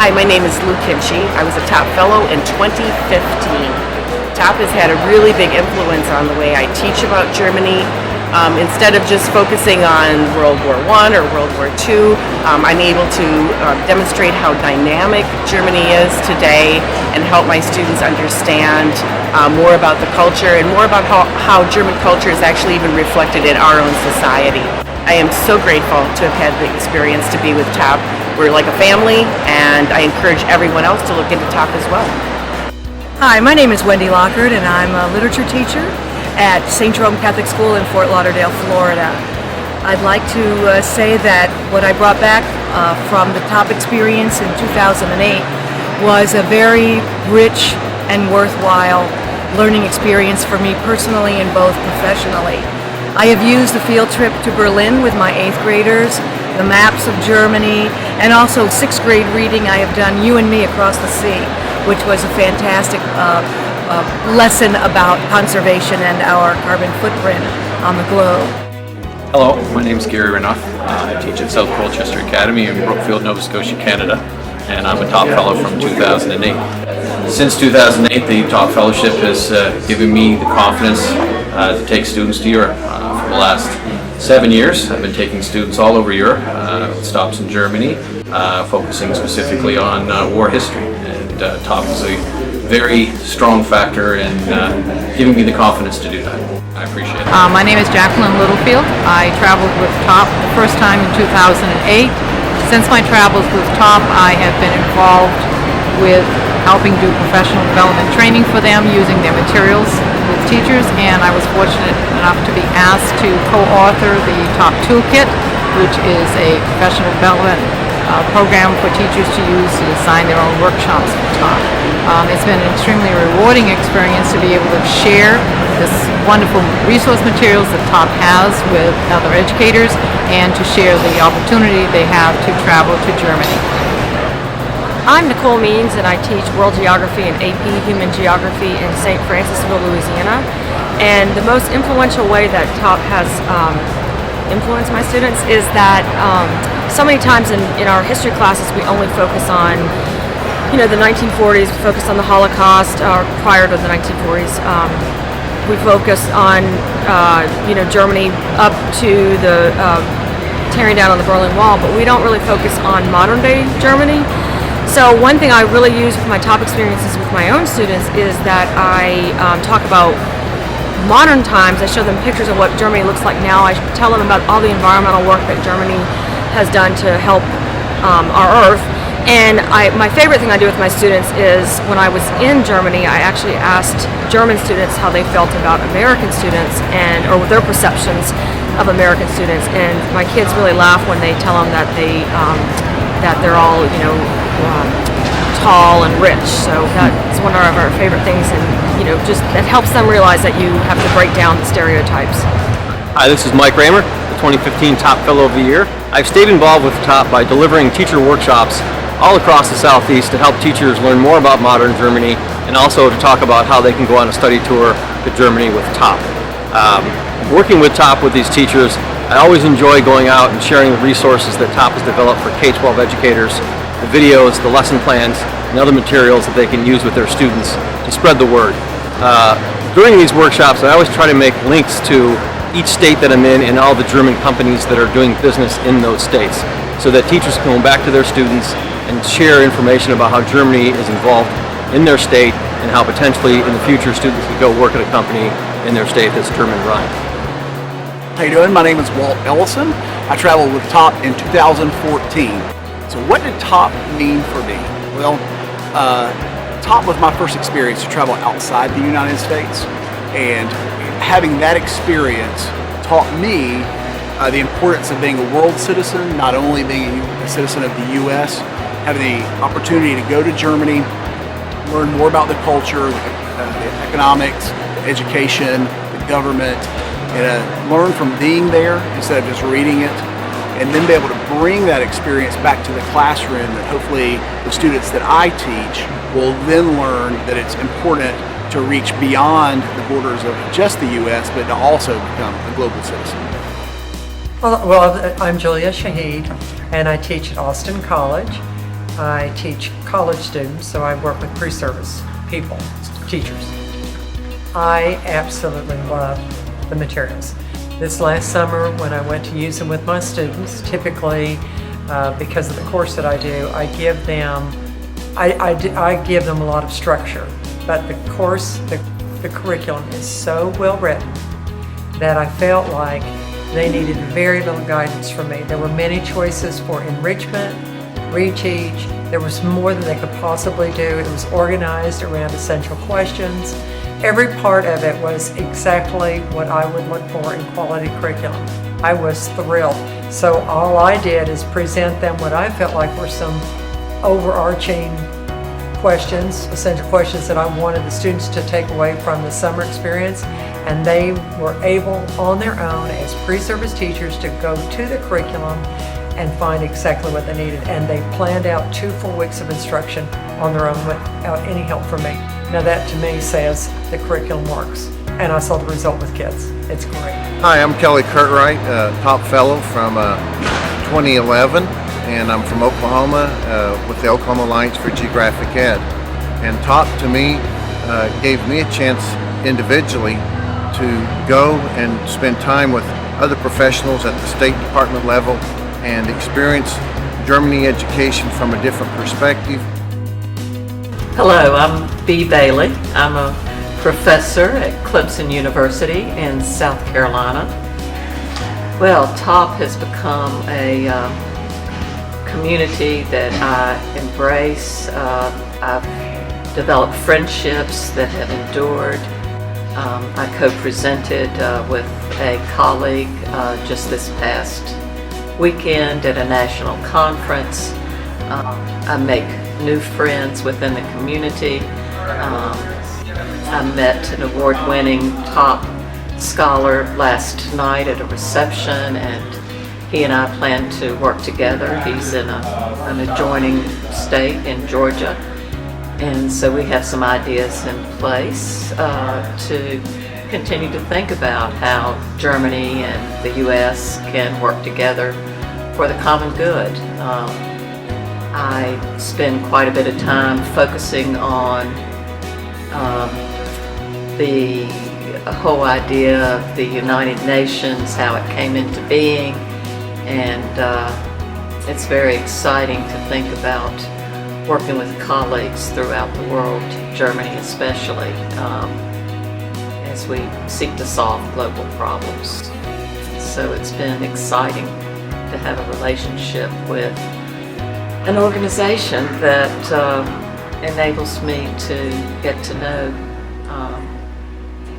Hi, my name is Lou Kinchy. I was a TOP Fellow in 2015. TOP has had a really big influence on the way I teach about Germany. Instead of just focusing on World War I or World War II, I'm able to demonstrate how dynamic Germany is today and help my students understand more about the culture and more about how German culture is actually even reflected in our own society. I am so grateful to have had the experience to be with TOP. We're like a family, and I encourage everyone else to look into TOP as well. Hi, my name is Wendy Lockard, and I'm a literature teacher at St. Jerome Catholic School in Fort Lauderdale, Florida. I'd like to say that what I brought back from the TOP experience in 2008 was a very rich and worthwhile learning experience for me personally and both professionally. I have used the field trip to Berlin with my 8th graders, the maps of Germany, and also 6th grade reading. I have done You and Me Across the Sea, which was a fantastic lesson about conservation and our carbon footprint on the globe. Hello, my name is Gary Renouf. I teach at South Colchester Academy in Brookfield, Nova Scotia, Canada, and I'm a TOP Fellow from 2008. Since 2008, the TOP Fellowship has given me the confidence to take students to Europe. For the last 7 years, I've been taking students all over Europe, stops in Germany, focusing specifically on war history. And TOP is a very strong factor in giving me the confidence to do that. I appreciate it. My name is Jacqueline Littlefield. I traveled with TOP the first time in 2008. Since my travels with TOP, I have been involved with helping do professional development training for them using their materials with teachers, and I was fortunate enough to be asked to co-author the TOP Toolkit, which is a professional development program for teachers to use to design their own workshops with TOP. It's been an extremely rewarding experience to be able to share this wonderful resource materials that TOP has with other educators and to share the opportunity they have to travel to Germany. I'm Nicole Means, and I teach World Geography and AP Human Geography in St. Francisville, Louisiana. And the most influential way that TOP has influenced my students is that so many times in our history classes we only focus on, the 1940s, we focus on the Holocaust, or prior to the 1940s. We focus on, Germany up to the tearing down of the Berlin Wall, but we don't really focus on modern day Germany. So one thing I really use with my TOP experiences with my own students is that I talk about modern times. I show them pictures of what Germany looks like now. I tell them about all the environmental work that Germany has done to help our Earth. And my favorite thing I do with my students is when I was in Germany, I actually asked German students how they felt about American students or their perceptions of American students. And my kids really laugh when they tell them that they're all, tall and rich. So that's one of our favorite things, and just that helps them realize that you have to break down the stereotypes. Hi, this is Mike Raymer, the 2015 TOP Fellow of the Year. I've stayed involved with TOP by delivering teacher workshops all across the Southeast to help teachers learn more about modern Germany and also to talk about how they can go on a study tour to Germany with TOP. Working with TOP with these teachers, I always enjoy going out and sharing the resources that TOP has developed for K-12 educators, the videos, the lesson plans, and other materials that they can use with their students to spread the word. During these workshops, I always try to make links to each state that I'm in and all the German companies that are doing business in those states, so that teachers can go back to their students and share information about how Germany is involved in their state and how potentially in the future students could go work at a company in their state that's German run. How you doing? My name is Walt Ellison. I traveled with TOP in 2014. So what did TOP mean for me? Well, TOP was my first experience to travel outside the United States, and having that experience taught me the importance of being a world citizen, not only being a citizen of the U.S., having the opportunity to go to Germany, learn more about the culture, the economics, the education, the government, and learn from being there instead of just reading it, and then be able to bring that experience back to the classroom that hopefully the students that I teach will then learn that it's important to reach beyond the borders of just the U.S., but to also become a global citizen. Well, I'm Julia Shahid, and I teach at Austin College. I teach college students, so I work with pre-service people, teachers. I absolutely love the materials. This last summer when I went to use them with my students, typically because of the course that I do, I give them a lot of structure, but the course, the curriculum is so well written that I felt like they needed very little guidance from me. There were many choices for enrichment, reteach. There was more than they could possibly do. It was organized around essential questions. Every part of it was exactly what I would look for in quality curriculum. I was thrilled. So all I did is present them what I felt like were some overarching questions, essential questions that I wanted the students to take away from the summer experience, and they were able on their own as pre-service teachers to go to the curriculum and find exactly what they needed. And they planned out 2 full weeks of instruction on their own without any help from me. Now that to me says the curriculum works, and I saw the result with kids. It's great. Hi, I'm Kelly Curtright, top fellow from 2011, and I'm from Oklahoma with the Oklahoma Alliance for Geographic Ed. And TOP to me gave me a chance individually to go and spend time with other professionals at the State Department level and experience Germany education from a different perspective. Hello, I'm Bea Bailey. I'm a professor at Clemson University in South Carolina. Well, TOP has become a community that I embrace. I've developed friendships that have endured. I co-presented with a colleague just this past weekend at a national conference. I make new friends within the community. I met an award-winning TOP scholar last night at a reception, and he and I plan to work together. He's in an adjoining state in Georgia, and so we have some ideas in place to continue to think about how Germany and the U.S. can work together for the common good. I spend quite a bit of time focusing on the whole idea of the United Nations, how it came into being, and it's very exciting to think about working with colleagues throughout the world, Germany especially, as we seek to solve global problems. So it's been exciting to have a relationship with an organization that enables me to get to know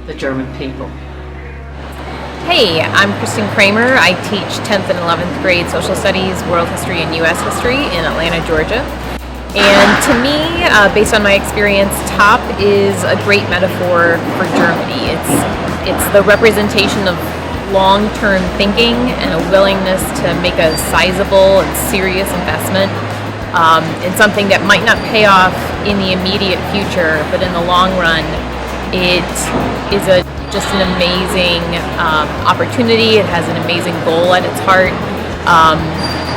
the German people. Hey, I'm Kristen Kramer. I teach 10th and 11th grade social studies, world history, and U.S. history in Atlanta, Georgia. And to me, based on my experience, TOP is a great metaphor for Germany. It's the representation of long-term thinking and a willingness to make a sizable and serious investment in something that might not pay off in the immediate future, but in the long run, it is just an amazing opportunity. It has an amazing goal at its heart,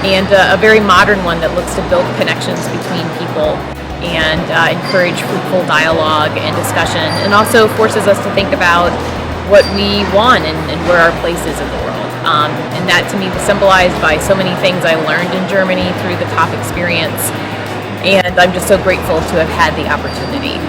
and a very modern one that looks to build connections between people and encourage fruitful dialogue and discussion, and also forces us to think about what we want and where our place is in the world. And that to me was symbolized by so many things I learned in Germany through the TOP experience, and I'm just so grateful to have had the opportunity.